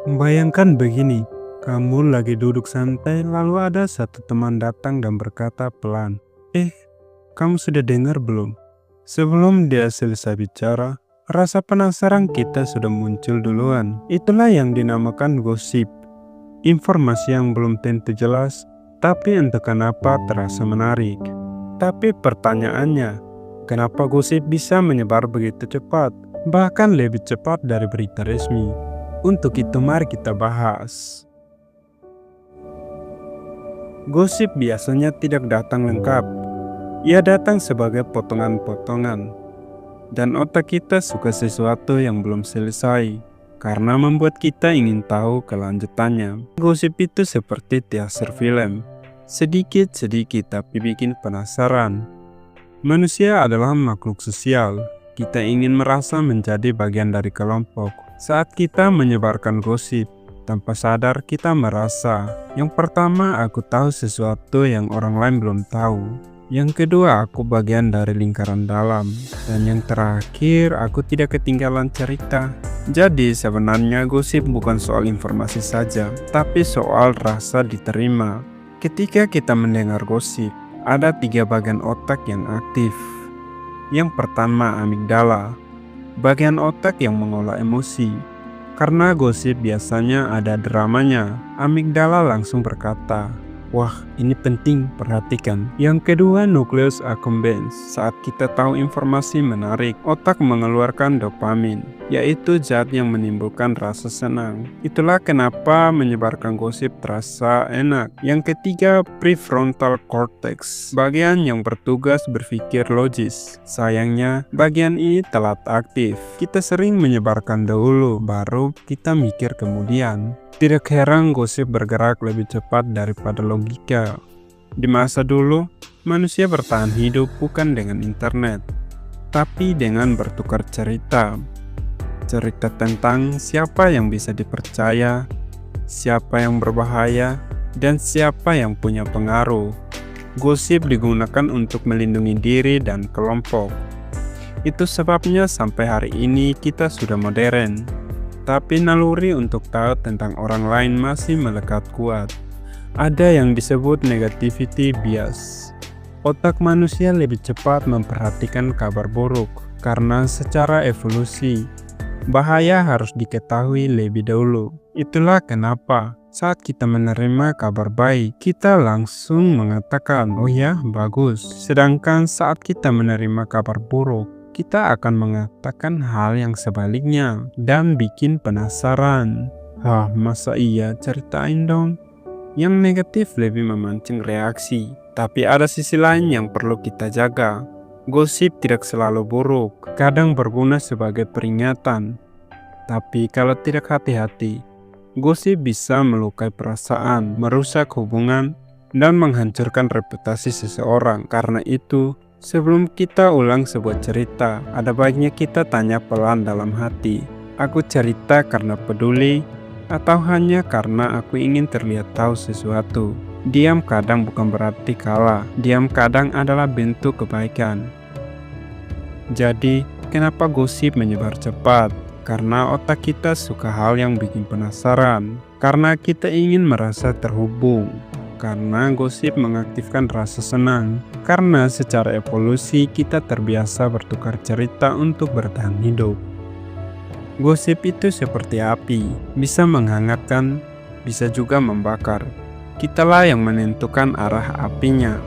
Bayangkan begini, kamu lagi duduk santai lalu ada satu teman datang dan berkata pelan, kamu sudah dengar belum? Sebelum dia selesai bicara, rasa penasaran kita sudah muncul duluan. Itulah yang dinamakan gosip. Informasi yang belum tentu jelas, tapi entah kenapa terasa menarik. Tapi pertanyaannya, kenapa gosip bisa menyebar begitu cepat? Bahkan lebih cepat dari berita resmi. Untuk itu mari kita bahas. Gosip biasanya tidak datang lengkap. Ia datang sebagai potongan-potongan. Dan otak kita suka sesuatu yang belum selesai karena membuat kita ingin tahu kelanjutannya. Gosip itu seperti teaser film. Sedikit-sedikit tapi bikin penasaran. Manusia adalah makhluk sosial. Kita ingin merasa menjadi bagian dari kelompok. Saat kita menyebarkan gosip, tanpa sadar kita merasa, yang pertama aku tahu sesuatu yang orang lain belum tahu. Yang kedua, aku bagian dari lingkaran dalam. Dan yang terakhir, aku tidak ketinggalan cerita. Jadi sebenarnya gosip bukan soal informasi saja, tapi soal rasa diterima. Ketika kita mendengar gosip, ada 3 bagian otak yang aktif. Yang pertama, amigdala, bagian otak yang mengolah emosi. Karena gosip biasanya ada dramanya, amigdala langsung berkata, "Wah, ini penting, perhatikan." Yang kedua, nukleus accumbens. Saat kita tahu informasi menarik, otak mengeluarkan dopamin, yaitu zat yang menimbulkan rasa senang. Itulah kenapa menyebarkan gosip terasa enak. Yang ketiga, prefrontal cortex, bagian yang bertugas berpikir logis. Sayangnya, bagian ini telat aktif. Kita sering menyebarkan dahulu, baru kita mikir kemudian. Tidak heran gosip bergerak lebih cepat daripada logika. Di masa dulu, manusia bertahan hidup bukan dengan internet, tapi dengan bertukar cerita. Cerita tentang siapa yang bisa dipercaya, siapa yang berbahaya, dan siapa yang punya pengaruh. Gosip digunakan untuk melindungi diri dan kelompok. Itu sebabnya sampai hari ini kita sudah modern. Tapi naluri untuk tahu tentang orang lain masih melekat kuat. Ada yang disebut negativity bias. Otak manusia lebih cepat memperhatikan kabar buruk karena secara evolusi, bahaya harus diketahui lebih dahulu. Itulah kenapa saat kita menerima kabar baik, kita langsung mengatakan, "Oh ya, bagus." Sedangkan saat kita menerima kabar buruk, kita akan mengatakan hal yang sebaliknya dan bikin penasaran. Masa iya? Ceritain dong. Yang negatif lebih memancing reaksi, tapi ada sisi lain yang perlu kita jaga. Gosip tidak selalu buruk, kadang berguna sebagai peringatan. Tapi kalau tidak hati-hati, gosip bisa melukai perasaan, merusak hubungan, dan menghancurkan reputasi seseorang. Karena itu, sebelum kita ulang sebuah cerita, ada baiknya kita tanya pelan dalam hati. Aku cerita karena peduli atau hanya karena aku ingin terlihat tahu sesuatu. Diam kadang bukan berarti kalah. Diam kadang adalah bentuk kebaikan. Jadi, kenapa gosip menyebar cepat? Karena otak kita suka hal yang bikin penasaran. Karena kita ingin merasa terhubung. Karena gosip mengaktifkan rasa senang. Karena secara evolusi kita terbiasa bertukar cerita untuk bertahan hidup. Gosip itu seperti api, bisa menghangatkan, bisa juga membakar. Kitalah yang menentukan arah apinya.